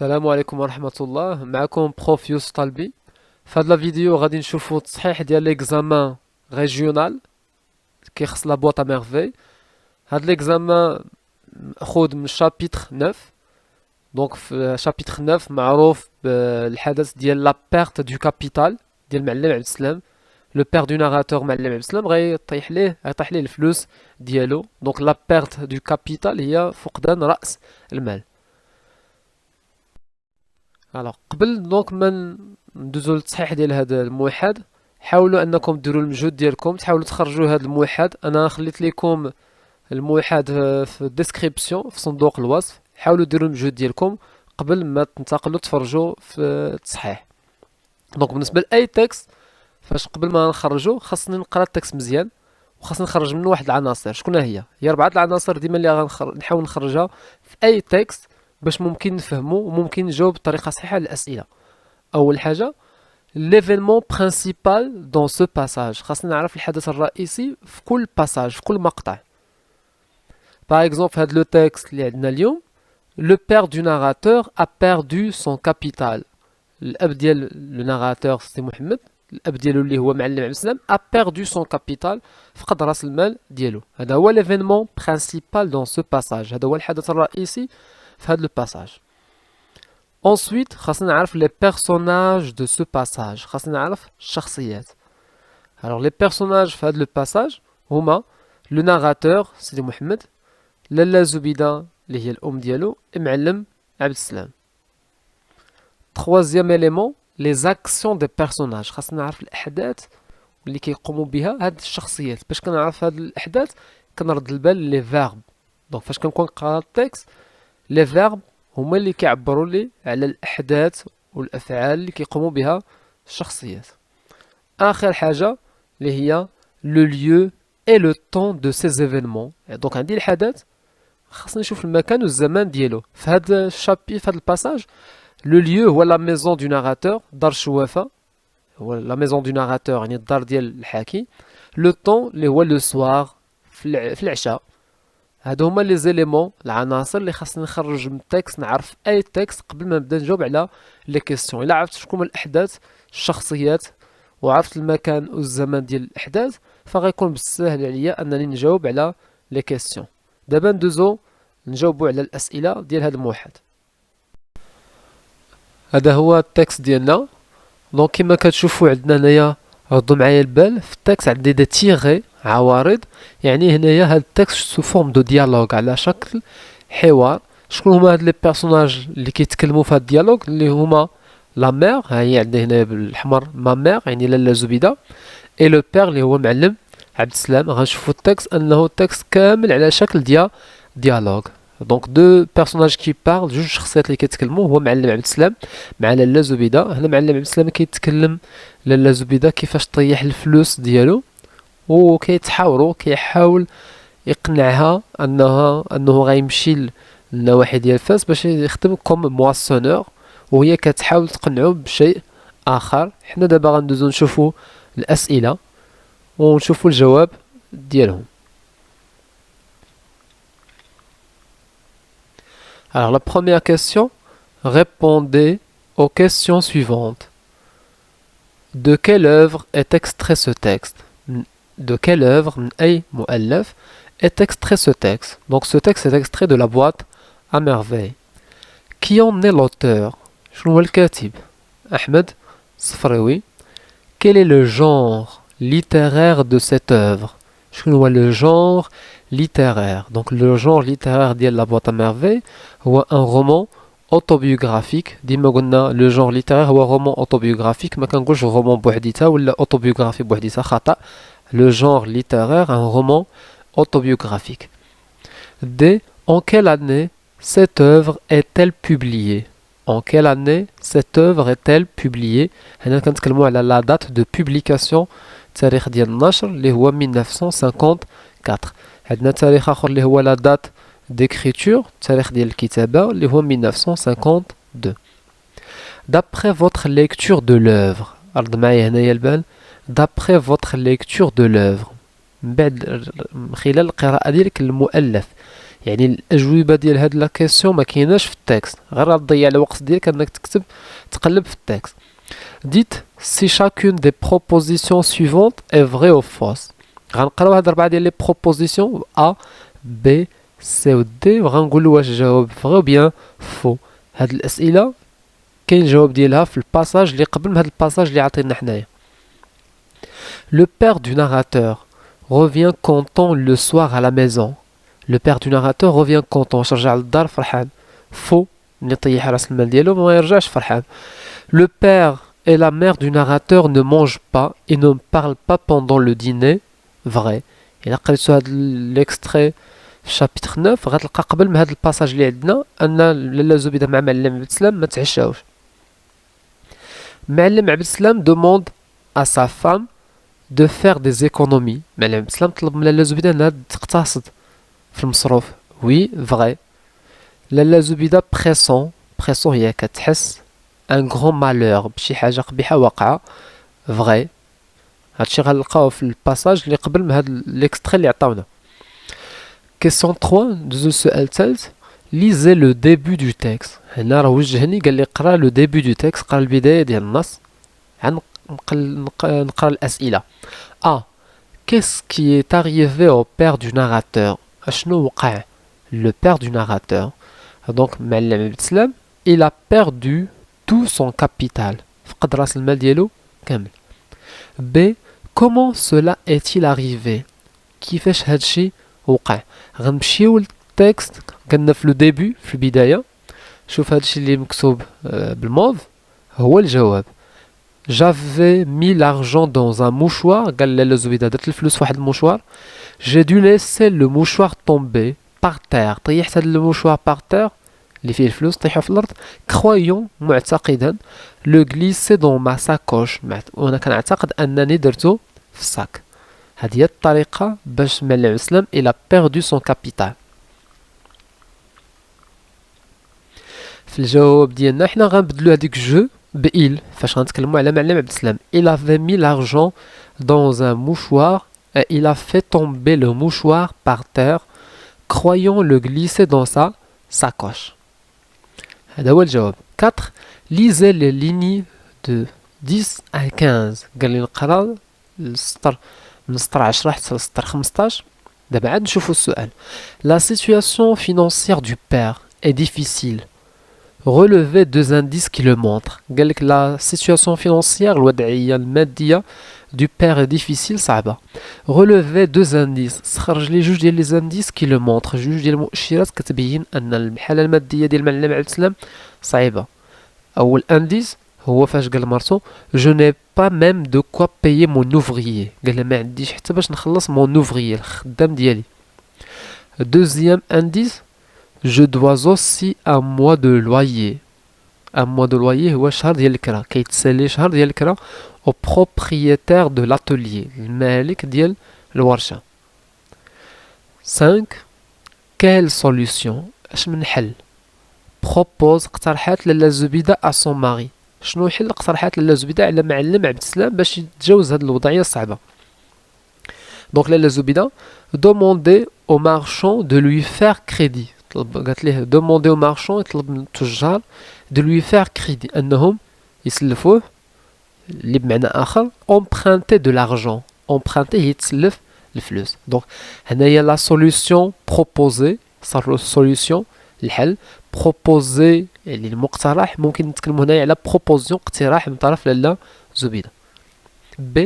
السلام عليكم ورحمة الله. معكم بروف يوسف طلبي. في هاد لا فيديو غادي نشوفو التصحيح ديال ليكزامان ريجيونال كيخص لا بواط ا ميرفي. هاد ليكزامان مأخوذ من شابيتر 9. دونك في شابيتر 9 معروف بالحدث ديال لا بيرت دو كابيتال ديال معلم عبد السلام. لو بير دو ناراتور معلم عبد السلام غيطيح ليه الفلوس ديالو. دونك لا بيرت دو كابيتال هي فقدان رأس المال. قبل دونك ما ندوزو للتصحيح ديال هذا الموحد، حاولوا انكم ديروا المجهود ديالكم تحاولوا تخرجوا هذا الموحد. انا خليت لكم الموحد في الديسكريبسيون في صندوق الوصف. حاولوا ديروا المجهود ديالكم قبل ما تنتقلوا تفرجوا في التصحيح. دونك بالنسبه لاي تكست، فاش قبل ما نخرجوا خاصني نقرا التكست مزيان، وخاصني نخرج منه واحد العناصر. شكون هي اربعه العناصر ديما اللي غنحاول نخرجها في اي تكست باش ممكن نفهمو وممكن نجاوب بطريقه صحيحه على الاسئله. اول حاجه l'événement principal dans ce passage. خاصنا نعرف الحدث الرئيسي في كل باساج، في كل مقطع. par exemple في هذا لو تكست اللي عندنا اليوم، le père du narrateur a perdu son capital. الاب ديال لو ناراتور سي محمد، الاب ديالو اللي هو معلم عبد السلام a perdu son capital، فقد راس المال ديالو. هذا هو l'événement principal dans ce passage، هذا هو الحدث الرئيسي في هذا لو باساج. Ensuite خاصنا نعرف les personnages de ce passage، خاصنا نعرف الشخصيات. alors les personnages في هذا لو باساج هما لو ناراتور سيدي محمد، لاله زبيده اللي هي الام ديالو، معلم عبد السلام. troisième élément les actions des personnages، خاصنا نعرف الاحداث اللي كيقوموا بها هاد الشخصيات. باش كنعرف هاد الاحداث كنرد البال لي فيرب. دونك فاش كنكون قرا التكست، لي فيرب هما اللي كيعبروا لي على الاحداث والافعال اللي كيقوموا بها الشخصيات. اخر حاجه اللي هي لو lieu et le temps de ces événements. دونك عندي الحدث، خاصني نشوف المكان والزمان ديالو. في هذا الشابي في هذا الباساج، لو lieu هو لا ميزون دو ناراتور، دار الشوافه، هو لا ميزون دو ناراتور يعني الدار ديال الحاكي. لو طون اللي هو لو سوار، في العشاء. هادو هما لي زيليمون، العناصر اللي خاصني نخرج من التكست. نعرف اي تكست قبل ما نبدا نجاوب على لي كيسيون. الا عرفت شكون هما الاحداث، الشخصيات، وعرفت المكان والزمان ديال الاحداث، فغيكون بالسهل عليا انني نجاوب على لي كيسيون. دابا ندوزو نجاوبوا على الاسئله ديال هذا الموحد. هذا هو التكست ديالنا. دونك كما كتشوفوا عندنا هنايا، ردوا معايا البال في التكست عندي دي تيغي عوارض، يعني هنايا هاد التكست سو فورم دو ديالوغ، على شكل حوار. شكون هما هاد لي بيرسوناج اللي كيتكلموا في هاد الديالوغ؟ اللي هما لا مير، ها هي عندنا هنا بالحمر ما مير يعني لاله زبيده، اي لو بير اللي هو معلم عبد السلام. غنشوفوا التكست انه التكست كامل على شكل ديالوغ. دونك دو بيرسوناج كي بارل، جوج شخصيات اللي كيتكلموا، هو معلم عبد السلام مع لاله زبيده. هنا معلم عبد السلام كيتكلم لاله زبيده كيفاش طيح الفلوس ديالو، وكيتحاوروا، كيحاول يقنعها انه غيمشي للنواحي ديال فاس باش يخدم كوم مواسونور، وهي كتحاول تقنعو بشيء اخر. حنا دابا غندوزو نشوفو الاسئله ونشوفو الجواب ديالهم. Alors la première question, répondez aux questions suivantes. De quelle œuvre est extrait ce texte? De quelle œuvre, أي مؤلف, est extrait ce texte? Donc ce texte est extrait de la boîte à merveille. Qui en est l'auteur? شنو هو الكاتب؟ أحمد صفراوي. Quel est le genre littéraire de cette œuvre? شنو هو le genre littéraire? Donc le genre littéraire ديال la boîte à merveille هو un roman autobiographique. ديما قلنا لو جونغ ليترير هو رومان اوتوبيوغرافيك، ما كنقولش رومان بوحديتها ولا اوتوبيوغرافي بوحديتها، خطأ. لو جونغ ليترير ان رومان autobiographique. D. En quelle année cette œuvre est-elle publiée? En quelle année cette œuvre est-elle publiée? هنا كنتكلموا على la date de publication، التاريخ ديال النشر اللي هو 1954. عندنا تاريخ آخر اللي هو la date d'écriture، التاريخ ديال الكتابة اللي هو 1952. D'après votre lecture de l'œuvre، عرض معايا هنايا البال، d'après votre lecture de l'œuvre، من بعد خلال القراءة ديالك للمؤلف، يعني الاجوبه ديال هاد لا كيسيون ما كايناش في التكست، غير تضيع الوقت ديالك انك تكتب تقلب في التكست. ديت si chacune des propositions suivantes est vraie ou fausse. غنقراو هاد 4 ديال لي بروبوزيسيون A B C و D وغنقولوا واش الجواب فغي ou bien faux. هاد الاسئله كاين الجواب ديالها في الباساج اللي قبل من هاد الباساج اللي عطينا حنايا. Le père du narrateur revient content le soir à la maison. Le père du narrateur revient content. رجع للدار فرحان. Faux. ملي طيح راس المال ديالو ما يرجعش فرحان. Le père et la mère du narrateur ne mangent pas et ne parlent pas pendant le dîner. Vrai. إلا قريتو هاد l'extrait في شابتر 9 غتلقى قبل من هاد الباساج اللي عندنا ان لاله زبيده مع معلم عبد السلام ما تعشاوش. معلم عبد السلام demande à sa femme de faire des économies. معلم عبد السلام طلب من لاله زبيده انها تقتصد في المصروف. وي فغي. لاله زبيده بريسون هي كتحس ان غران مالور بشي حاجه قبيحه واقعه. فغي. هادشي غنلقاوه في الباساج اللي قبل من هاد ليكستري اللي عطاونا. كيسيون 3 ندوزو للسؤال الثالث. lisez le début du texte. هنا راه وجهني قال لي قرا لو ديبي دو تكست، قرا البدايه ديال النص. نقرا الاسئله. A. Qu'est-ce qui est arrivé au père du narrateur? اشنو وقع le père du narrateur. Donc معلم عبد السلام il a perdu tout son capital. فقد راس المال ديالو كامل. B. Comment cela est-il arrivé? كيفاش هادشي وقع؟ غنمشيو للتكست قلنا في لو ديبي في البدايه. شوف هادشي اللي مكتوب بالموف هو الجواب. J'avais mis l'argent dans un mouchoir. قال لاله زبيده درت الفلوس في واحد الموشوار. J'ai dû laisser le mouchoir tomber par terre. طيحت هاد الموشوار par terre اللي فيه الفلوس طيحوا في الارض. Croyant معتقدا le glisser dans ma sacoche. وانا كنعتقد انني درتو في الصاك. هذه هي الطريقه باش معلم عبد السلام il a perdu son capital. في الجواب ديالنا حنا غنبدلو هذيك جو بإل فاش غنتكلموا على معلم عبد السلام. Il avait mis l'argent dans un mouchoir et il a fait tomber le mouchoir par terre croyant le glisser dans sa sacoche. هذا هو الجواب. 4. Lisez les lignes de 10 à 15. قال لي نقرا السطر من سطر 10 حتى لسطر 15. دابا عاد نشوفوا السؤال. La situation financière du père est difficile. Relevez 2 indices qui le montrent. قال لك la situation financière الوضعية المادية du père est difficile صعبة. Relevez 2 indices. سخرج لي جوج ديال لي زانديس كي لو مونطر، جوج ديال المؤشرات كتبين ان الحالة المادية ديال معلم عبد السلام صعيبة. أول انديس هو فاش قال مرتو je n'ai pas même de quoi payer mon ouvrier. قال لها ما عنديش حتى باش نخلص mon ouvrier الخدام ديالي. Deuxième indice je dois aussi un mois de loyer. Un mois de loyer هو شهر ديال الكرا، كيتسالي شهر ديال الكرا au propriétaire de l'atelier المالك ديال الورشة. 5. Quelle solution؟ اش من حل؟ propose اقترحات لاله زبيدة à son mari. شنو حل اقترحات لاله زبيدة على معلم عبد السلام باش يتجاوز هاد الوضعية الصعبة. دونك لاله زبيدة demander au marchand de lui faire crédit. قالت ليه demander au marchand يطلب من التجار de lui faire crédit انهم يسلفوه اللي بمعنى اخر emprunter de l'argent. emprunter هي تسلف الفلوس. دونك هنايا لا سوليوشن بروبوزي صار سوليوشن الحل بروبوزي يعني المقترح. ممكن نتكلموا هنايا على بروبوزيون اقتراح من طرف لاله زبيده. B.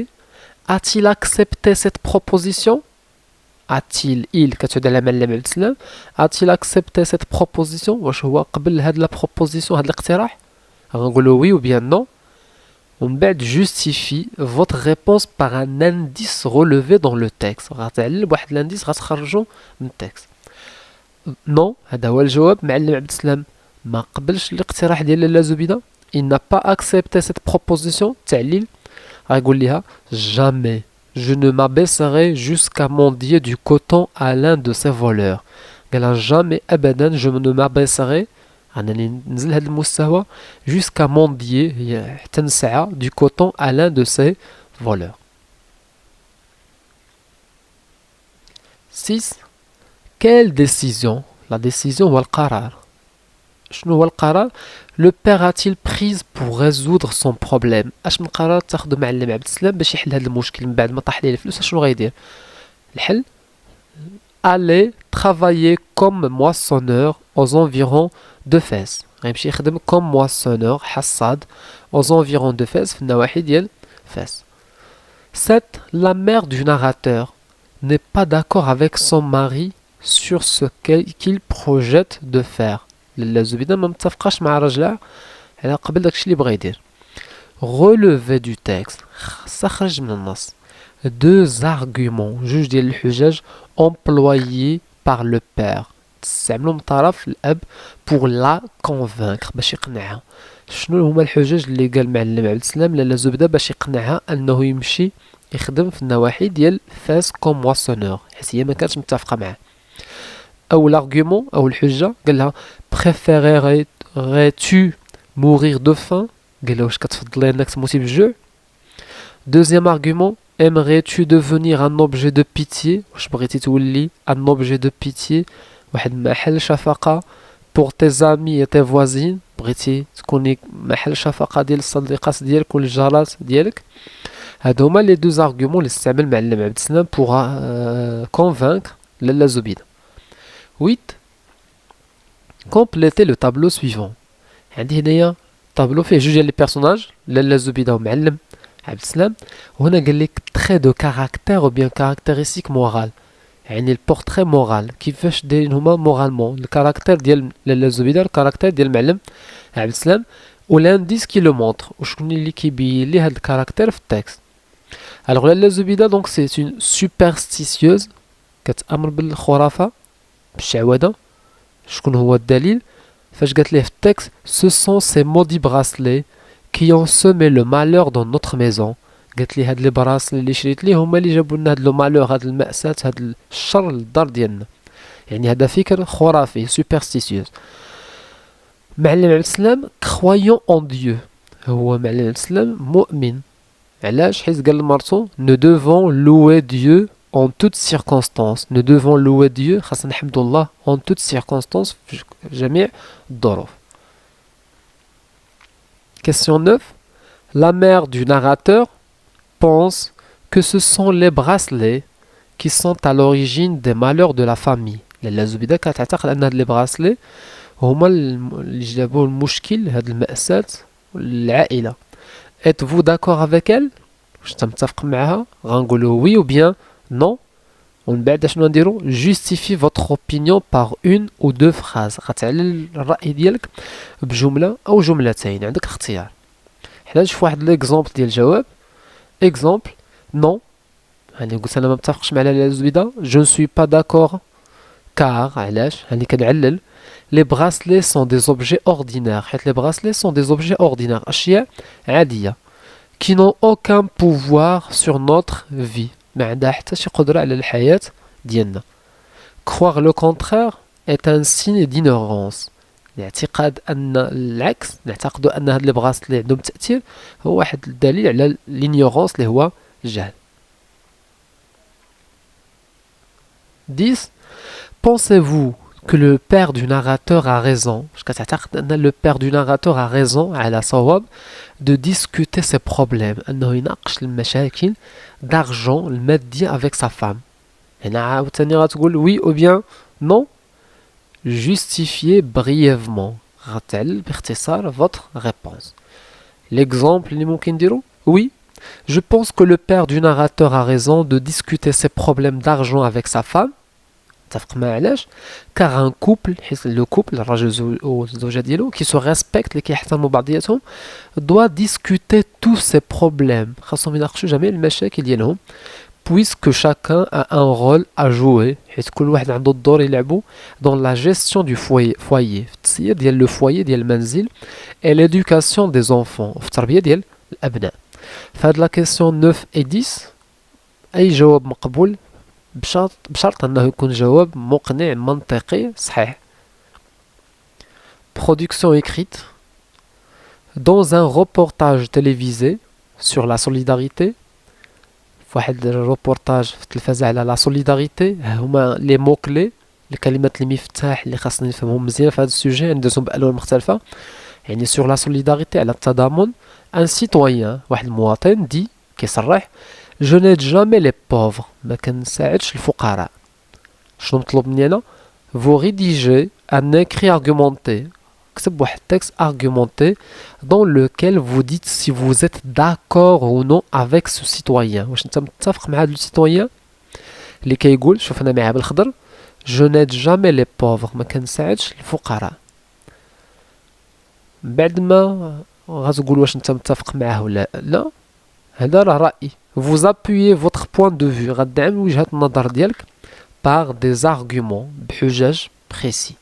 A-t-il accepté cette proposition? A-t-il il كتعود على معلم عبد السلام A-t-il accepté cette proposition؟ واش هو قبل هاد لا بروبوزيسيون هاد الاقتراح؟ غنقولوا وي ou bien non. ومن بعد justifie votre réponse par un indice relevé dans le texte. غتعلل بواحد الانديس غتخرجو من التكست. نو هذا هو الجواب. معلم عبد السلام ما قبلش الاقتراح ديال لاله زبيده. il n'a pas accepté cette proposition. تعليل غيقول ليها jamais je ne m'abaisserai jusqu'à mendier du coton à l'un de ces voleurs. قالها jamais ابدا je ne m'abaisserai انني ننزل هذا المستوى jusqu'à mendier هي حتى نسعى du coton à l'un de ces voleurs. 6. Quelle décision La décision هو القرار. شنو هو القرار؟ لو بير a-t-il prise pour résoudre son problème؟ اش من قرار تاخذ معلم عبد السلام باش يحل هذا المشكل من بعد ما طاح ليه الفلوس؟ شنو غيدير؟ الحل aller travailler comme moissonneur aux environs de Fès. غيمشي يخدم comme moissonneur حصاد aux environs de Fès في النواحي ديال فاس. 7. La mère du narrateur n'est pas d'accord avec son mari sur ce qu'il projette de faire. لاله زبيدة ما متفقاش مع راجلها على قبل داكشي اللي بغا يدير. Relevé du texte خاصها خرج من النص. Deux arguments جوج ديال الحجج employés par le père تستعملوا من طرف الاب pour la convaincre باش يقنعها. شنو هما الحجج اللي قال معلم عبد السلام لاله زبده باش يقنعها انه يمشي يخدم في النواحي ديال فاس كوم مواسونور حيت هي ما كانتش متفقه معاه؟ او l'argument او الحجه قال لها préférerais-tu mourir de faim؟ قال لها واش كتفضلي انك تموتي بالجوع؟ deuxième argument aimerais-tu devenir un objet de pitié؟ واش بغيتي تولي un objet de pitié واحد محل شفقه pour tes amis et tes voisines؟ بغيتي تكوني محل شفقه ديال الصديقات ديالك والجارات ديالك؟ هادو هما لي دوز ارغومون اللي استعمل معلم عبد السلام pour convaincre لاله زبيده. 8. compléter le tableau suivant. عندي هنايا طابلو فيه جوج ديال لي بيرسوناج لاله زبيده ومعلم عبد السلام، وهنا قال لك تري دو كاركتير او بيان كاركتيرستيك مورال، يعني البورتري مورال كيفاش دايرين هما مورالمون الكاركتير ديال لاله زبيده الكاركتير ديال معلم عبد السلام والانديس كي لو مونطر وشكون اللي كيبين لي هاد الكاركتير في التكست. الوغ لاله زبيده دونك سي اون سوبرستيسيوز كتامر بالخرافه بالشعوذه. شكون هو الدليل؟ فاش قالت ليه في التكست ce sont ces maudits bracelets qui ont semé le malheur dans notre maison. قالت لي هاد لي براسلي اللي شريت ليه هما اللي جابوا لنا هاد لو مالور هاد المأساة هاد الشر للدار ديالنا. يعني هذا فكر خرافي سوبرستيسيوز. معلم عبد السلام croyant en Dieu هو معلم عبد السلام مؤمن. علاش؟ حيت قال لمرتو nous devons louer Dieu en toutes circonstances. Nous devons louer Dieu خاصنا نحمدو الله en toutes circonstances في جميع الظروف. Question 9. La mère du narrateur pense que ce sont les bracelets qui sont à l'origine des malheurs de la famille. لاله زبيده كتعتقد ان هاد لي براسلي هما اللي جابوا المشكل هاد المأساة للعائلة. Êtes-vous d'accord avec elle؟ واش انت متفق معها؟ غنقولوا oui ou bien non. ومن بعد شنو نديرو؟ justifie votre opinion par une ou deux phrases. غتعلل الرأي ديالك بجملة أو جملتين، عندك اختيار. حنا نشوف واحد ليكزومبل ديال الجواب. اكزومبل non. يعني قلت أنا ما متفقش مع لاله زبيدة je ne suis pas d'accord car علاش؟ يعني كنعلل les bracelets sont des objets ordinaires حيت les bracelets sont des objets ordinaires أشياء عادية qui n'ont aucun pouvoir sur notre vie ما عندها حتى شي قدرة على الحياة ديالنا. croire le contraire est un signe d'ignorance. الاعتقاد أن العكس نعتقد أن هاد لي براسلي عندهم تأثير هو واحد الدليل على l'ignorance اللي هو الجهل. 10. Pensez-vous que le père du narrateur a raison واش كتعتقد أن le père du narrateur a raison على صواب de discuter ses problèmes أنه يناقش المشاكل d'argent المادية avec sa femme. هنا عاوتاني غتقول oui ou bien non. Justifiez brièvement غتعلل باختصار votre réponse. L'exemple اللي ممكن نديرو oui. Je pense que le père du narrateur a raison de discuter ses problèmes d'argent avec sa femme. متفق معاه علاش؟ car un couple حيت لو كوبل الراجل والزوجة ديالو كي سو ريسبكت اللي كيحترموا بعضياتهم doit discuter tous ses problèmes خاصهم يناقشوا جميع المشاكل ديالهم puisque chacun a un rôle à jouer حيت كل واحد عنده الدور يلعبو dans la gestion du foyer في التسيير ديال لو فوايي ديال المنزل et l'éducation des enfants في التربية ديال الأبناء. فهاد لا كيسيون 9 et 10 أي جواب مقبول بشرط أنه يكون جواب مقنع منطقي صحيح. Production écrite. Dans un reportage télévisé sur la solidarité واحد الروبورتاج في التلفازة على لا سوليداريتي هما لي مو كلي الكلمات المفتاح اللي خاصني نفهمهم مزيان في هذا السوجي ندرسهم بالوان مختلفه. يعني سور لا سوليداريتي على التضامن، ان سيتويان واحد المواطن دي كيصرح جو نيد جامي لي بوفر، ما كنساعدش الفقراء. شنو مطلوب مني انا؟ vous rédigez un écrit argumenté. اكتب واحد texte argumenté dans lequel vous dites si vous êtes d'accord ou non avec ce citoyen. واش انت متفق مع هذا السيتويان اللي كيقول شوف انا معاه بالخضر جو نيد جامي لي بوفر، ما كنساعدش الفقراء. بعد ما غتقول واش انت متفق معاه ولا لا، هذا راه رأي. vous appuyez votre point de vue، غدعم وجهة النظر ديالك par des arguments بحجج précis.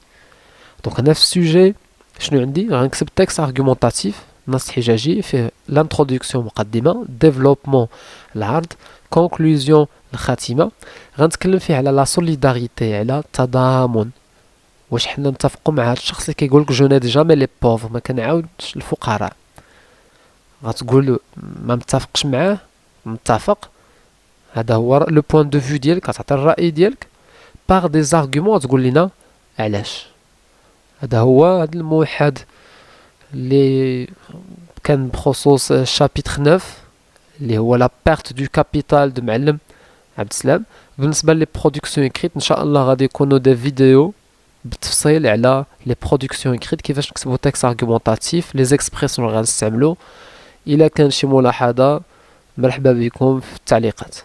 دونك هنا في السوجي شنو عندي؟ غنكتب تكست ارغومونطاتيف نص حجاجي فيه لانتروداكسيون مقدمه، ديفلوبمون العرض، كونكلوزيون الخاتمه. غنتكلم فيه على لا سوليداريتي، على التضامن، واش حنا نتفقوا مع هذا الشخص اللي كيقول لك جو نيد جامي لي بوفر، ما كنعاودش الفقراء. غتقول ما متفقش معاه، متفق، هذا هو لو بوين دو فيو ديالك، غتعطي الراي ديالك باغ دي زارغومون، تقول لنا علاش. هذا هو هذا الموحد اللي كان بخصوص شابيتر 9 اللي هو لا بيرت دو كابيتال دو معلم عبد السلام. بالنسبه لي برودكسيون اكريت ان شاء الله غادي يكونوا دي فيديو بالتفصيل على لي برودكسيون اكريت، كيفاش نكتبوا تكست ارغومونطاتيف، لي زيكسبريسيون اللي غنستعملو. الا كان شي ملاحظه مرحبا بكم في التعليقات.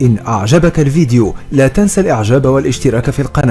إن أعجبك الفيديو لا تنسى الإعجاب والاشتراك في القناة.